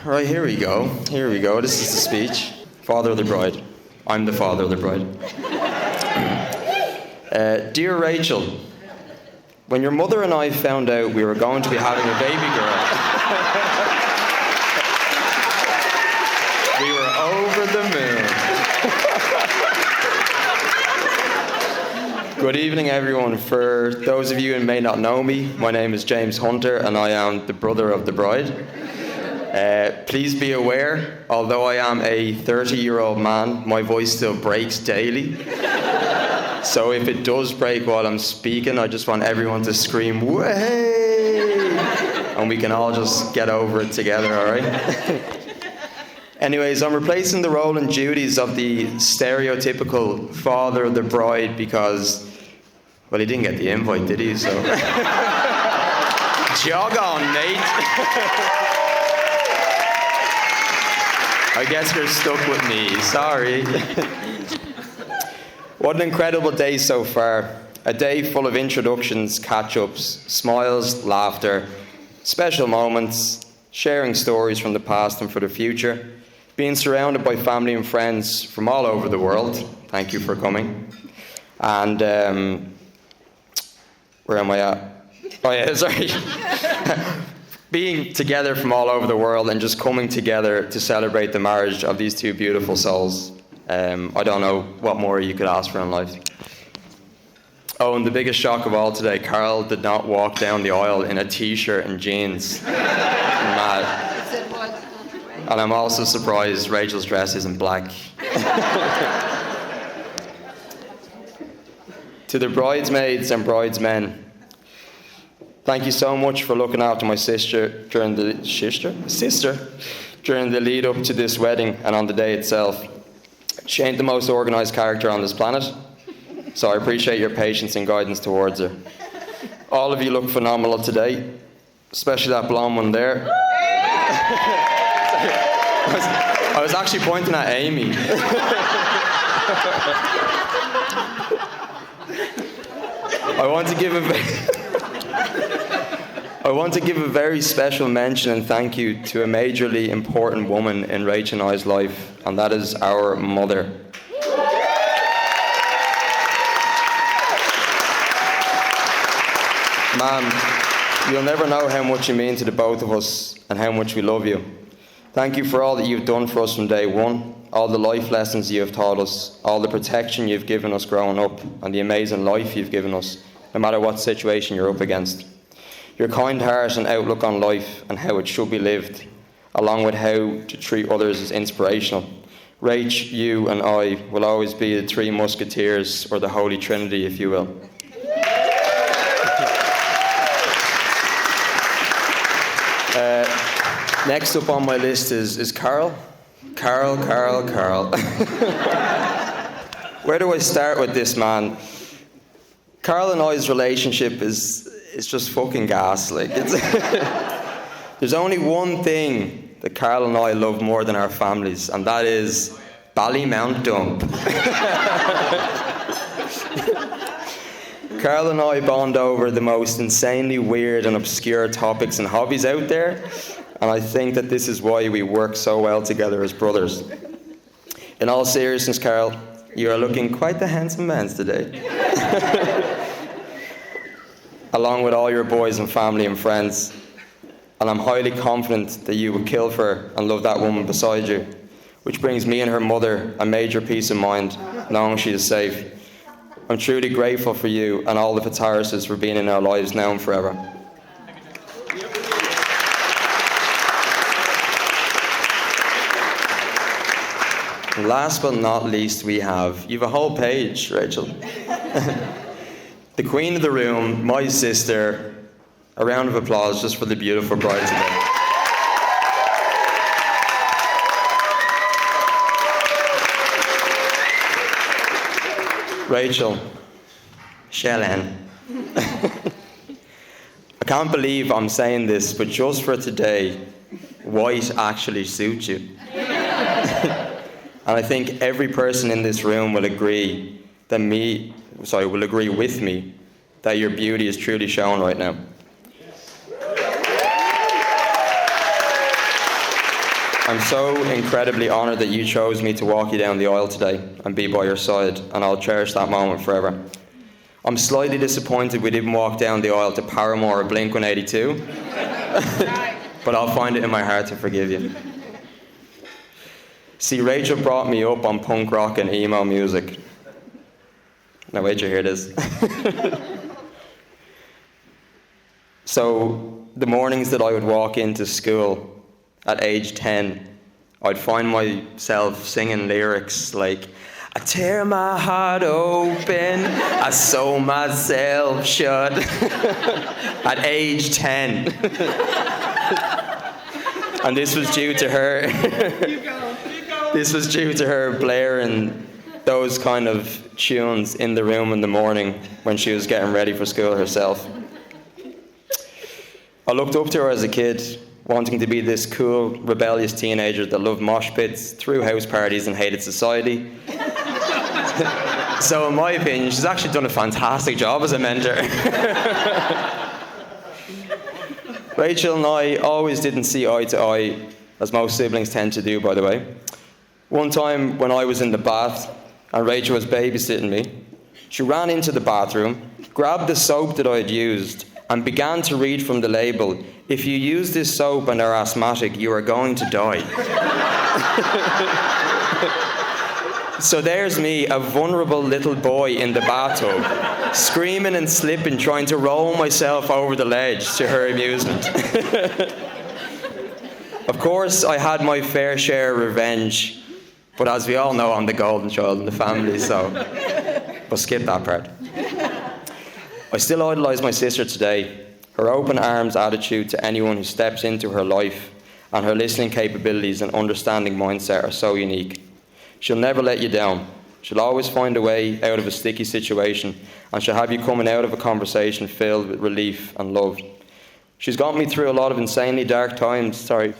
Right, here we go. This is the speech. Father of the bride. I'm the father of the bride. Dear Rachel, when your mother and I found out we were going to be having a baby girl, we were over the moon. Good evening, everyone. For those of you who may not know me, my name is James Hunter, and I am the brother of the bride. Please be aware, although I am a 30-year-old man, my voice still breaks daily. So if it does break while I'm speaking, I just want everyone to scream, "Way!" And we can all just get over it together, all right? Anyways, I'm replacing the role and duties of the stereotypical father of the bride because, well, he didn't get the invite, did he? So, jog on, mate. I guess you're stuck with me. Sorry. What an incredible day so far. A day full of introductions, catch-ups, smiles, laughter, special moments, sharing stories from the past and for the future, being surrounded by family and friends from all over the world. Thank you for coming. And, where am I at? Oh yeah, sorry. Being together from all over the world and just coming together to celebrate the marriage of these two beautiful souls. I don't know what more you could ask for in life. Oh, and the biggest shock of all today, Karl did not walk down the aisle in a t-shirt and jeans. Mad. And I'm also surprised Rachel's dress isn't black. To the bridesmaids and bridesmen, thank you so much for looking after my sister during the lead up to this wedding and on the day itself. She ain't the most organised character on this planet, so I appreciate your patience and guidance towards her. All of you look phenomenal today, especially that blonde one there. I was actually pointing at Amy. I want to give a very special mention and thank you to a majorly important woman in Rachel and I's life, and that is our mother. Ma'am, you'll never know how much you mean to the both of us and how much we love you. Thank you for all that you've done for us from day one, all the life lessons you have taught us, all the protection you've given us growing up, and the amazing life you've given us, no matter what situation you're up against. Your kind heart and outlook on life and how it should be lived, along with how to treat others, is inspirational. Rach, you and I will always be the three musketeers, or the Holy Trinity, if you will. Next up on my list is Karl. Karl. Where do I start with this man? Karl and I's relationship is just fucking gas. Like, there's only one thing that Karl and I love more than our families, and that is Ballymount Dump. Karl and I bond over the most insanely weird and obscure topics and hobbies out there, and I think that this is why we work so well together as brothers. In all seriousness, Karl, you are looking quite the handsome man today. Along with all your boys and family and friends. And I'm highly confident that you will kill for her and love that woman beside you, which brings me and her mother a major peace of mind, knowing she is safe. I'm truly grateful for you and all the Fitzharrises for being in our lives now and forever. And last but not least, you've a whole page, Rachel. The queen of the room, my sister. A round of applause just for the beautiful bride today. Rachel, Shellen. I can't believe I'm saying this, but just for today, white actually suits you. And I think every person in this room will agree with me that your beauty is truly shown right now. I'm so incredibly honoured that you chose me to walk you down the aisle today and be by your side, and I'll cherish that moment forever. I'm slightly disappointed we didn't walk down the aisle to Paramore or Blink-182, but I'll find it in my heart to forgive you. See, Rachel brought me up on punk rock and emo music. Now wait till you hear this. So, the mornings that I would walk into school at age 10, I'd find myself singing lyrics like, I tear my heart open, I sew myself shut. At age 10. And this was due to her. This was due to her blaring those kind of tunes in the room in the morning when she was getting ready for school herself. I looked up to her as a kid, wanting to be this cool, rebellious teenager that loved mosh pits, threw house parties and hated society. So in my opinion, she's actually done a fantastic job as a mentor. Rachel and I always didn't see eye to eye, as most siblings tend to do, by the way. One time when I was in the bath and Rachel was babysitting me, she ran into the bathroom, grabbed the soap that I had used, and began to read from the label, if you use this soap and are asthmatic, you are going to die. So there's me, a vulnerable little boy in the bathtub, screaming and slipping, trying to roll myself over the ledge to her amusement. Of course, I had my fair share of revenge, but as we all know, I'm the golden child in the family, so we'll skip that part. I still idolise my sister today. Her open arms attitude to anyone who steps into her life and her listening capabilities and understanding mindset are so unique. She'll never let you down. She'll always find a way out of a sticky situation, and she'll have you coming out of a conversation filled with relief and love. She's got me through a lot of insanely dark times. Sorry.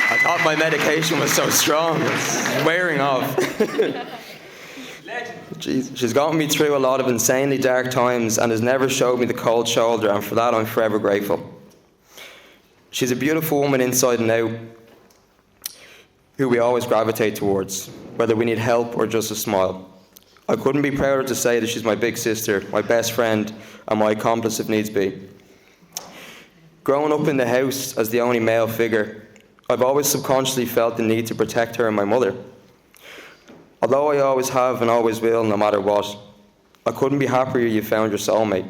I thought my medication was so strong. It's wearing off. She's gotten me through a lot of insanely dark times and has never showed me the cold shoulder, and for that I'm forever grateful. She's a beautiful woman inside and out who we always gravitate towards, whether we need help or just a smile. I couldn't be prouder to say that she's my big sister, my best friend, and my accomplice if needs be. Growing up in the house as the only male figure, I've always subconsciously felt the need to protect her and my mother. Although I always have and always will, no matter what, I couldn't be happier you found your soulmate.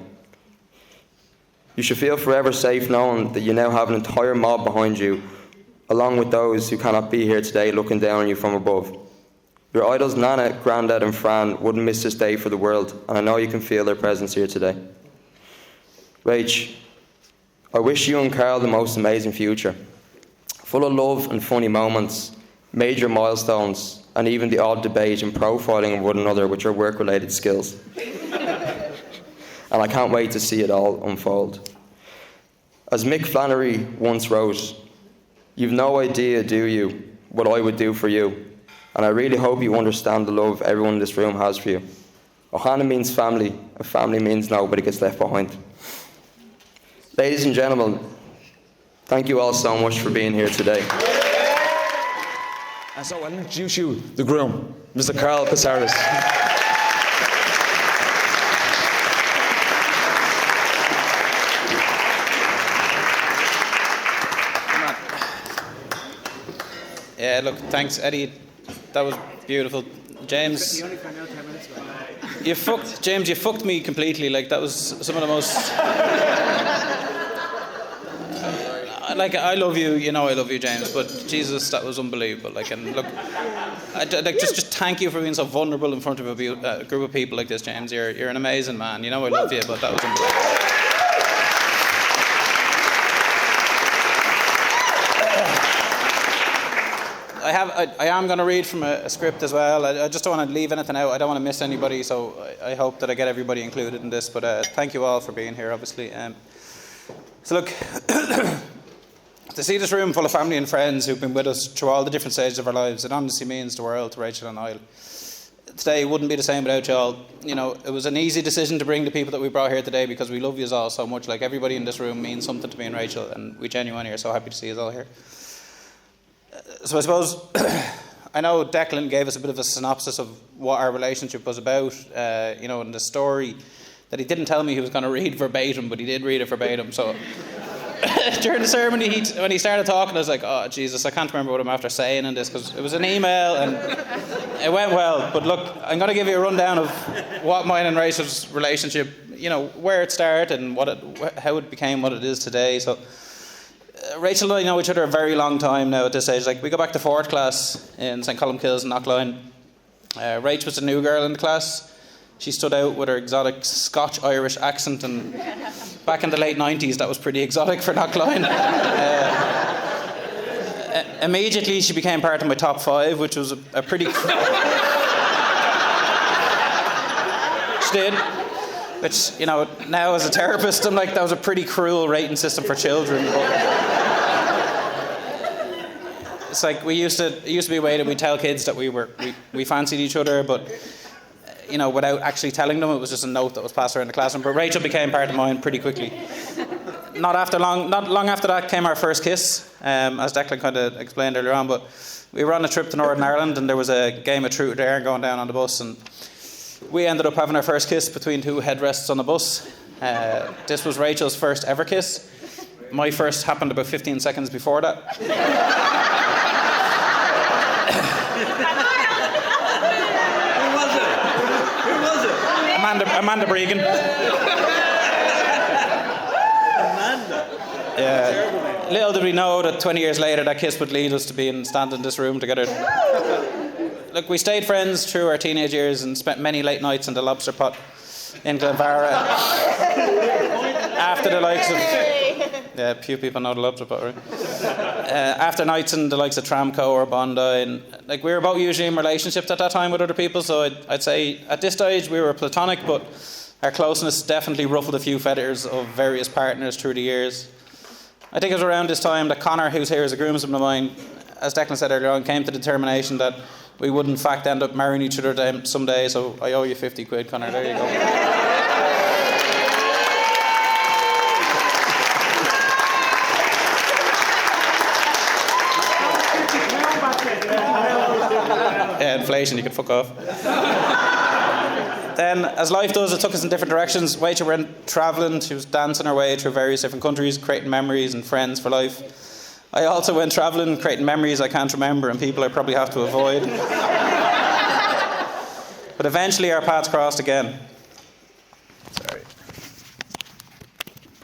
You should feel forever safe knowing that you now have an entire mob behind you, along with those who cannot be here today looking down on you from above. Your idols Nana, Grandad and Fran wouldn't miss this day for the world, and I know you can feel their presence here today. Rach, I wish you and Karl the most amazing future, full of love and funny moments, major milestones, and even the odd debate and profiling of one another with your work-related skills. And I can't wait to see it all unfold. As Mick Flannery once wrote, "You've no idea, do you, what I would do for you? And I really hope you understand the love everyone in this room has for you." Ohana means family, and family means nobody gets left behind. Ladies and gentlemen, thank you all so much for being here today. And so I'll introduce you, the groom, Mr. Karl Rachel. Yeah, look, thanks, Eddie. That was beautiful. James, you fucked me completely. Like, that was some of the most... Like, I love you, you know I love you, James, but Jesus, that was unbelievable. Like, and look, just thank you for being so vulnerable in front of a group of people like this, James. You're an amazing man. You know I love you, but that was unbelievable. I am going to read from a script as well. I just don't want to leave anything out. I don't want to miss anybody, so I hope that I get everybody included in this. But thank you all for being here, obviously. So look, to see this room full of family and friends who've been with us through all the different stages of our lives, it honestly means the world to Rachel and Niall. today wouldn't be the same without y'all. You know, it was an easy decision to bring the people that we brought here today because we love you all so much. Like, everybody in this room means something to me and Rachel, and we genuinely are so happy to see you all here. So I suppose, I know Declan gave us a bit of a synopsis of what our relationship was about, you know, in the story that he didn't tell me he was going to read verbatim, but he did read it verbatim. So during the sermon, when he started talking, I was like, oh, Jesus, I can't remember what I'm after saying in this, because it was an email and it went well. But look, I'm going to give you a rundown of what mine and Rachel's relationship, you know, where it started and how it became what it is today. So Rachel and I know each other a very long time now at this age. Like, we go back to 4th class in St. Columkills in Knockline. Rach was the new girl in the class. She stood out with her exotic Scotch-Irish accent, and back in the late 90s, that was pretty exotic for Knockline. Immediately, she became part of my top 5, which was a pretty... She did. Which, you know, now as a therapist, I'm like, that was a pretty cruel rating system for children. It's like, it used to be a way that we tell kids that we fancied each other, but, you know, without actually telling them, it was just a note that was passed around the classroom. But Rachel became part of mine pretty quickly. Not long after that came our first kiss, as Declan kind of explained earlier on. But we were on a trip to Northern Ireland, and there was a game of Truth or Dare going down on the bus, and we ended up having our first kiss between 2 headrests on the bus. This was Rachel's first ever kiss. My first happened about 15 seconds before that. Who was it? Amanda Bregan. Amanda. Yeah. Little did we know that 20 years later that kiss would lead us to stand in this room together. Look, we stayed friends through our teenage years and spent many late nights in the lobster pot in Glenvarra. After the likes of... Yeah, few people know the lobster pot, right? After nights in the likes of Tramco or Bondi. And, like, we were both usually in relationships at that time with other people, so I'd say at this stage we were platonic, but our closeness definitely ruffled a few feathers of various partners through the years. I think it was around this time that Connor, who's here as a groomsman of mine, as Declan said earlier on, came to the determination that we would in fact end up marrying each other someday, so I owe you 50 quid, Connor, there you go. Yeah, inflation, you can fuck off. Then, as life does, it took us in different directions. Rachel went travelling, she was dancing her way through various different countries, creating memories and friends for life. I also went travelling, creating memories I can't remember and people I probably have to avoid. But eventually our paths crossed again. Sorry.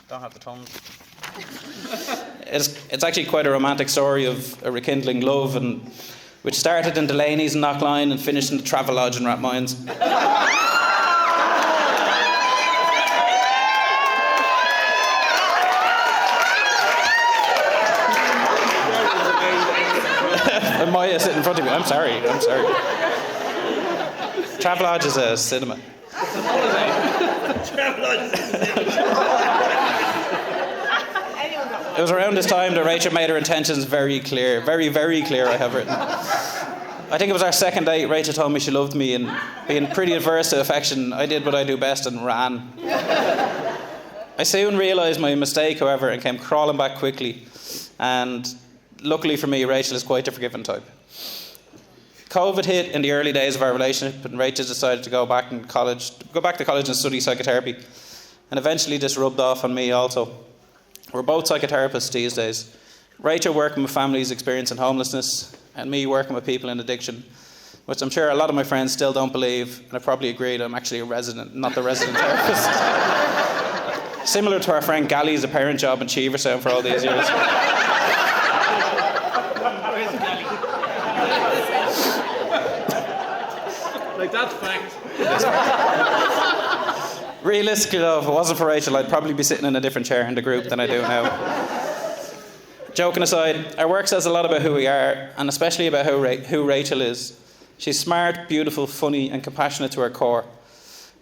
Don't have the tongue. It's actually quite a romantic story of a rekindling love, and which started in Delaney's in Knockline and finished in the Travelodge in Rathmines. And Maya sitting in front of me. I'm sorry. Travelodge is a cinema. It was around this time that Rachel made her intentions very clear. Very, very clear, I have written. I think it was our second date. Rachel told me she loved me, and being pretty averse to affection, I did what I do best and ran. I soon realised my mistake, however, and came crawling back quickly. And luckily for me, Rachel is quite a forgiving type. COVID hit in the early days of our relationship, and Rachel decided to go back to college and study psychotherapy. And eventually this rubbed off on me also. We're both psychotherapists these days. Rachel working with families experiencing homelessness, and me working with people in addiction, which I'm sure a lot of my friends still don't believe, and I probably agree that I'm actually a resident, not the resident therapist. Similar to our friend Gally's apparent job in Cheeverstown for all these years. Like, that's fact. Realistically though, if it wasn't for Rachel, I'd probably be sitting in a different chair in the group than I do now. Joking aside, our work says a lot about who we are, and especially about who Rachel is. She's smart, beautiful, funny, and compassionate to her core.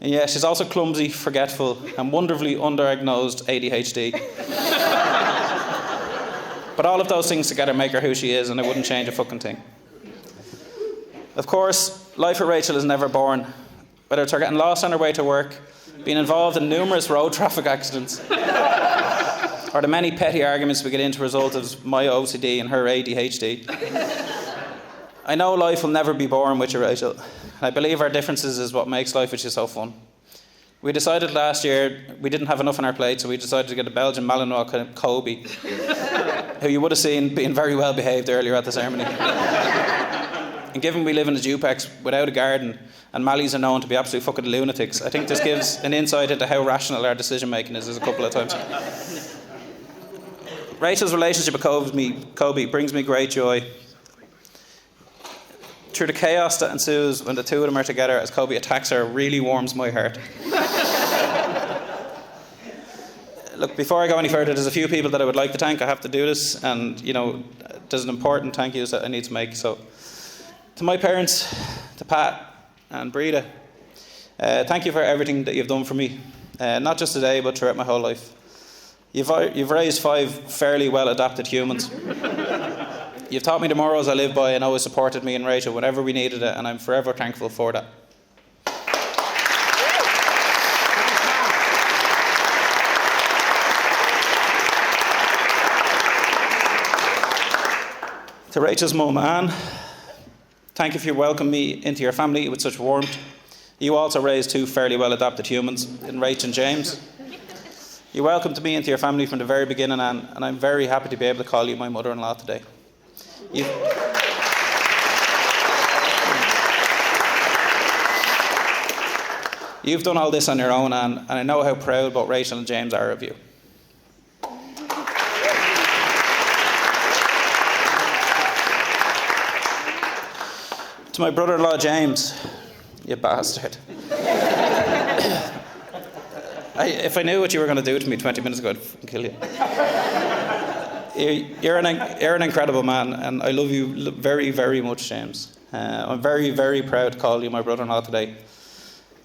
And yeah, she's also clumsy, forgetful, and wonderfully undiagnosed ADHD. But all of those things together make her who she is, and I wouldn't change a fucking thing. Of course, life with Rachel is never boring. Whether it's her getting lost on her way to work, being involved in numerous road traffic accidents, or the many petty arguments we get into as a result of my OCD and her ADHD. I know life will never be boring with you, Rachel. And I believe our differences is what makes life with you so fun. We decided last year we didn't have enough on our plate, so we decided to get a Belgian Malinois Kobe, who you would have seen being very well behaved earlier at the ceremony. And given we live in a duplex without a garden, and Mallies are known to be absolute fucking lunatics, I think this gives an insight into how rational our decision making is a couple of times. Rachel's relationship with Kobe brings me great joy. Through the chaos that ensues when the two of them are together as Kobe attacks her really warms my heart. Look, before I go any further, there's a few people that I would like to thank. I have to do this, and there's an important thank yous that I need to make. So, to my parents, to Pat and Breda, thank you for everything that you've done for me. Not just today, but throughout my whole life. You've raised 5 fairly well-adapted humans. You've taught me the morals I live by and always supported me and Rachel whenever we needed it, and I'm forever thankful for that. To Rachel's mum, Anne, thank you for welcoming me into your family with such warmth. You also raised 2 fairly well-adapted humans in Rach and James. You welcomed me into your family from the very beginning, Anne, and I'm very happy to be able to call you my mother-in-law today. You've done all this on your own, Anne, and I know how proud both Rachel and James are of you. To my brother-in-law, James, you bastard. If I knew what you were going to do to me 20 minutes ago, I'd fucking kill you. You're an incredible man, and I love you very, very much, James. I'm very, very proud to call you my brother-in-law today.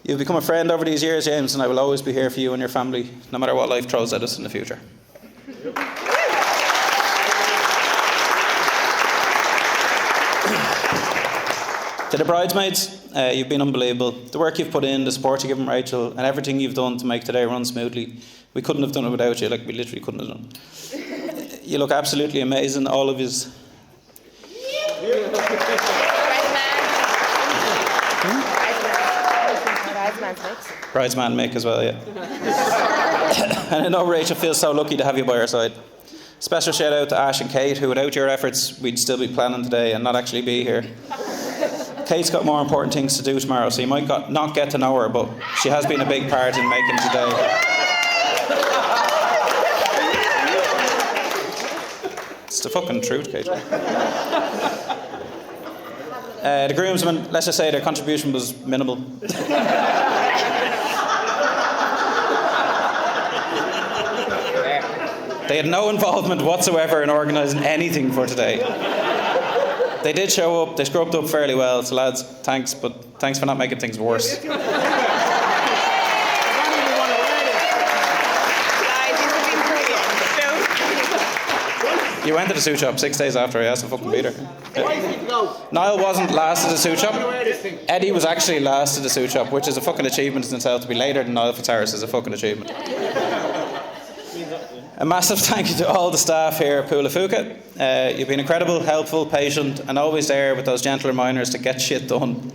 You've become a friend over these years, James, and I will always be here for you and your family, no matter what life throws at us in the future. To the bridesmaids, you've been unbelievable. The work you've put in, the support you've given Rachel, and everything you've done to make today run smoothly. We couldn't have done it without you, we literally couldn't have done it. You look absolutely amazing, all of yous. Bridesman Mick as well, yeah. And I know Rachel feels so lucky to have you by her side. Special shout out to Ash and Kate, who without your efforts, we'd still be planning today and not actually be here. Kate's got more important things to do tomorrow, so you might not get to know her, but she has been a big part in making today. It's the fucking truth, Kate. The groomsmen, let's just say their contribution was minimal. They had no involvement whatsoever in organising anything for today. They did show up, they scrubbed up fairly well, so lads, thanks, but thanks for not making things worse. You went to the suit shop 6 days after I asked to fucking beat her. Niall wasn't last at the suit shop. Eddie was actually last at the suit shop, which is a fucking achievement in itself. To be later than Niall Fitzharris is a fucking achievement. A massive thank you to all the staff here at Pula Fuka. You've been incredible, helpful, patient, and always there with those gentle reminders to get shit done.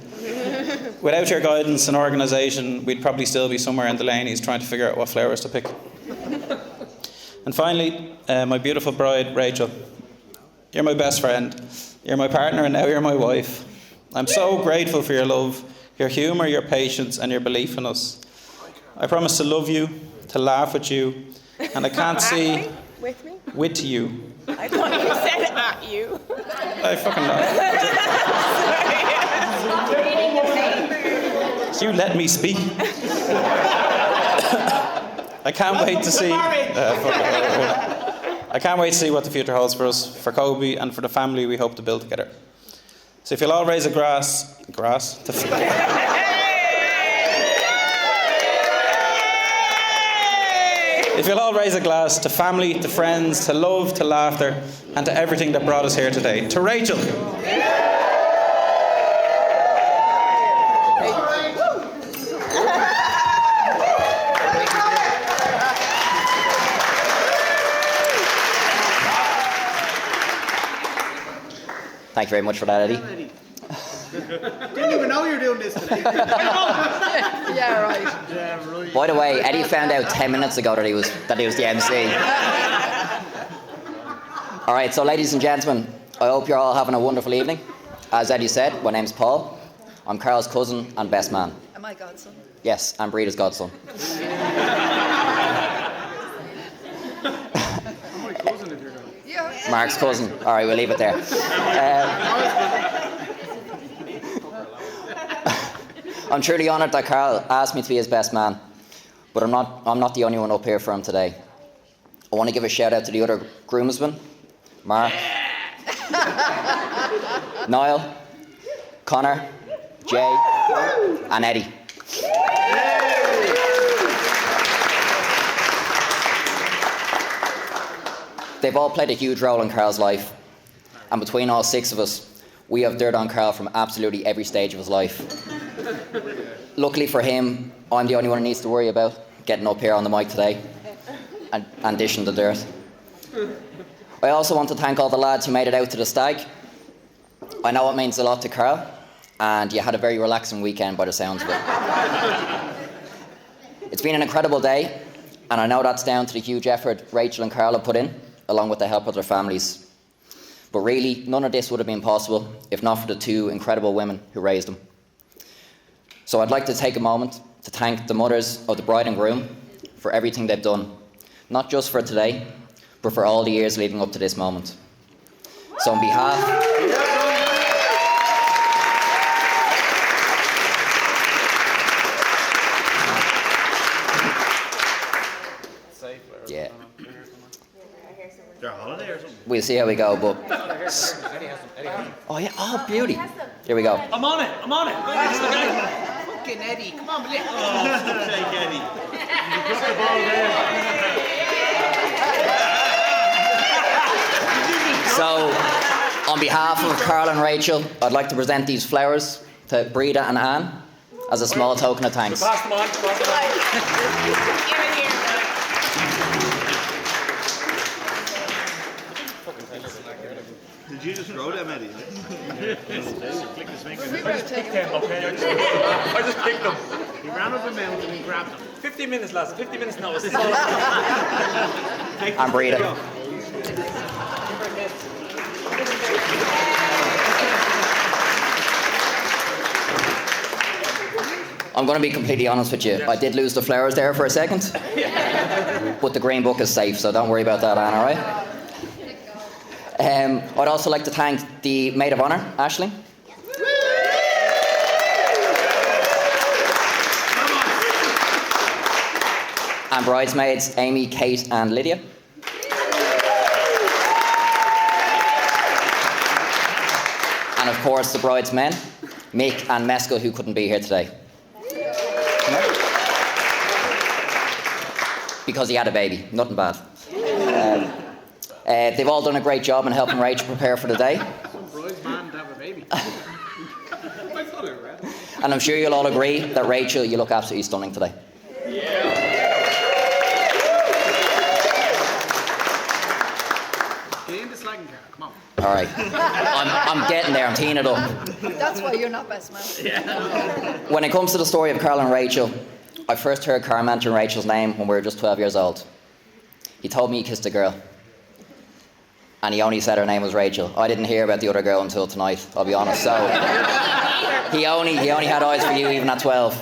Without your guidance and organisation, we'd probably still be somewhere in the Laney's trying to figure out what flowers to pick. And finally, my beautiful bride, Rachel. You're my best friend. You're my partner, and now you're my wife. I'm so grateful for your love, your humour, your patience, and your belief in us. I promise to love you, to laugh with you, and I can't see... With me? With you. I thought you said at you. I fucking laugh. You let me speak. I can't wait to see... I can't wait to see what the future holds for us, for Kobe, and for the family we hope to build together. So if you'll all raise a glass... If you'll all raise a glass to family, to friends, to love, to laughter, and to everything that brought us here today. To Rachel. Thank you very much for that, Eddie. Eddie. Didn't even know you were doing this today. Yeah, right. Yeah, right. By the way, Eddie found out 10 minutes ago that he was the MC. All right, so ladies and gentlemen, I hope you're all having a wonderful evening. As Eddie said, my name's Paul. I'm Carl's cousin and best man. Am I godson? Yes, I'm Breda's godson. I'm my cousin if you're going. Yeah. Mark's cousin. All right, we'll leave it there. I'm truly honoured that Karl asked me to be his best man, but I'm not the only one up here for him today. I want to give a shout out to the other groomsmen, Mark, Niall, Connor, Jay, and Eddie. They've all played a huge role in Karl's life, and between all 6 of us, we have dirt on Karl from absolutely every stage of his life. Luckily for him, I'm the only one who needs to worry about getting up here on the mic today and dishing the dirt. I also want to thank all the lads who made it out to the stag. I know it means a lot to Karl, and you had a very relaxing weekend by the sounds of it. It's been an incredible day, and I know that's down to the huge effort Rachel and Karl have put in, along with the help of their families. But really, none of this would have been possible if not for the 2 incredible women who raised them. So I'd like to take a moment to thank the mothers of the bride and groom for everything they've done, not just for today, but for all the years leading up to this moment. So on behalf... Yeah. They're on holiday or something? We'll see how we go, but... Oh yeah, oh beauty. Here we go. I'm on it. Fucking Eddie. Come on, Blake. Oh, shake Eddie. You put the ball there. So, on behalf of Karl and Rachel, I'd like to present these flowers to Breda and Anne as a small token of thanks. Pass them on. Give it here. Did you just throw them, Eddie? Click his finger. We wrote it. I just picked them. He ran up the mountain and grabbed them. 15 minutes, lads. 50 minutes now. And Breda. I'm going to be completely honest with you. I did lose the flowers there for a second. But the green book is safe, so don't worry about that, Anne, alright? I'd also like to thank the maid of honour, Aisling. And bridesmaids, Amy, Kate and Lydia. And of course the bridesmen, Mick and Mescal, who couldn't be here today. Because he had a baby, nothing bad. They've all done a great job in helping Rachel prepare for the day. Some bride's man to have a baby. And I'm sure you'll all agree that Rachel, you look absolutely stunning today. Get in the slagging car. Come on. All right. I'm getting there, I'm teeing it up. That's why you're not best man. When it comes to the story of Karl and Rachel, I first heard Karl mention Rachel's name when we were just 12 years old. He told me he kissed a girl. And he only said her name was Rachel. I didn't hear about the other girl until tonight, I'll be honest. So he only had eyes for you even at 12.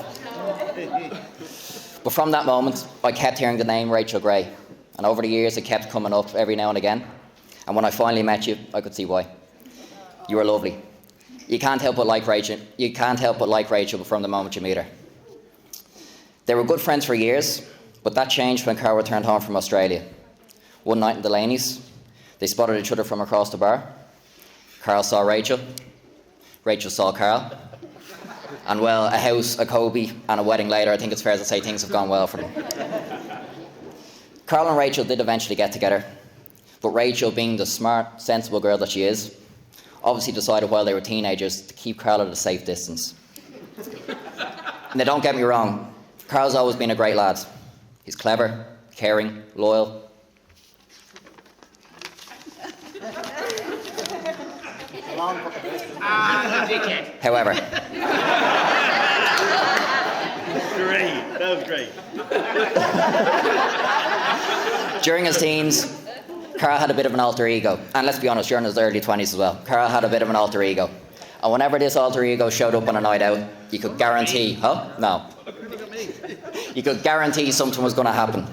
But from that moment, I kept hearing the name Rachel Gray. And over the years, it kept coming up every now and again. And when I finally met you, I could see why. You were lovely. You can't help but like Rachel. You can't help but like Rachel from the moment you meet her. They were good friends for years, but that changed when Karl returned home from Australia. One night in Delaney's, they spotted each other from across the bar. Karl saw Rachel. Rachel saw Karl. And well, a house, a Kobe, and a wedding later, I think it's fair to say things have gone well for them. Karl and Rachel did eventually get together, but Rachel, being the smart, sensible girl that she is, obviously decided while they were teenagers to keep Karl at a safe distance. Now don't get me wrong, Karl's always been a great lad. He's clever, caring, loyal. Ah, dickhead. However, Great. That was great. during his teens, Karl had a bit of an alter ego. And let's be honest, during his early 20s as well, Karl had a bit of an alter ego. And whenever this alter ego showed up on a night out, you could guarantee, No. You could guarantee something was going to happen.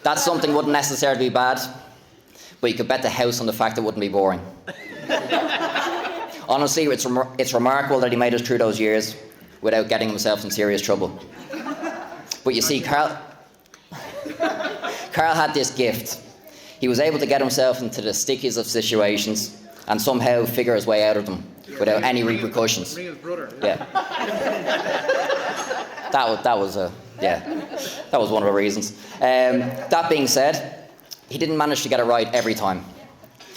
That something wouldn't necessarily be bad, but you could bet the house on the fact it wouldn't be boring. Honestly, it's remarkable that he made it through those years without getting himself in serious trouble. But you see, Karl had this gift. He was able to get himself into the stickiest of situations and somehow figure his way out of them without any repercussions. Bring his brother. Yeah. That was one of the reasons. That being said, he didn't manage to get it right every time.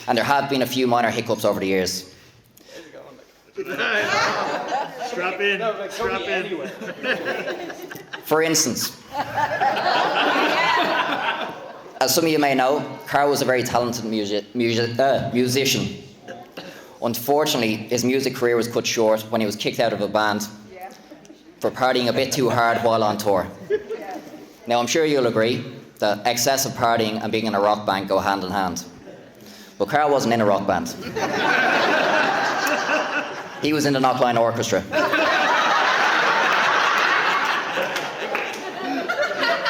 And there have been a few minor hiccups over the years. Strap in. Strap in. For instance, as some of you may know, Karl was a very talented musician. Unfortunately, his music career was cut short when he was kicked out of a band for partying a bit too hard while on tour. Now, I'm sure you'll agree that excessive partying and being in a rock band go hand in hand. But Karl wasn't in a rock band. He was in the Knockline Orchestra.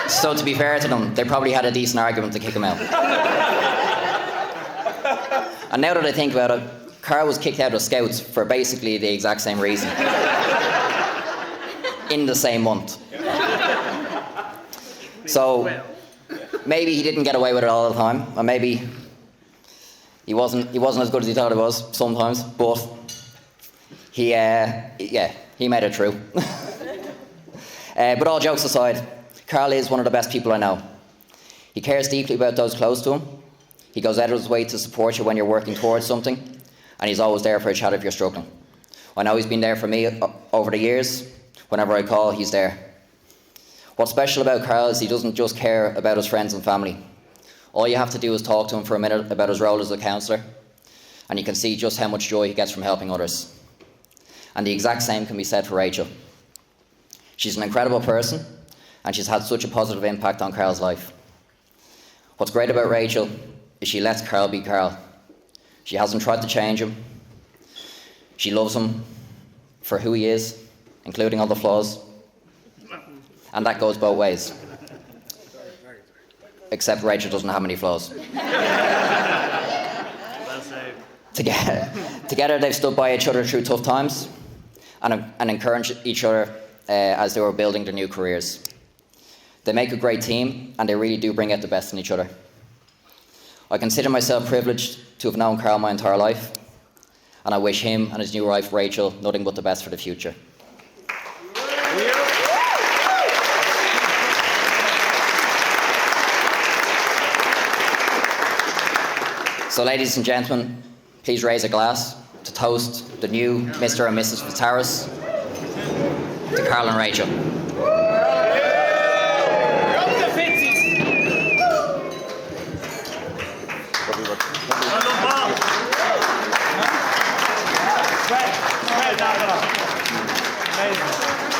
So to be fair to them, they probably had a decent argument to kick him out. And now that I think about it, Karl was kicked out of Scouts for basically the exact same reason. In the same month. So maybe he didn't get away with it all the time, or maybe he wasn't as good as he thought he was sometimes, but he made it through. But all jokes aside, Karl is one of the best people I know. He cares deeply about those close to him. He goes out of his way to support you when you're working towards something, and he's always there for a chat if you're struggling. I know he's been there for me over the years. Whenever I call, he's there. What's special about Karl is he doesn't just care about his friends and family. All you have to do is talk to him for a minute about his role as a counsellor, and you can see just how much joy he gets from helping others. And the exact same can be said for Rachel. She's an incredible person, and she's had such a positive impact on Karl's life. What's great about Rachel is she lets Karl be Karl. She hasn't tried to change him. She loves him for who he is, including all the flaws. And that goes both ways. Except Rachel doesn't have any flaws. Together they've stood by each other through tough times and encouraged each other as they were building their new careers. They make a great team, and they really do bring out the best in each other. I consider myself privileged to have known Karl my entire life, and I wish him and his new wife Rachel nothing but the best for the future. So ladies and gentlemen, please raise a glass to toast the new Mr. and Mrs. Fitzharris to Karl and Rachel. Amazing.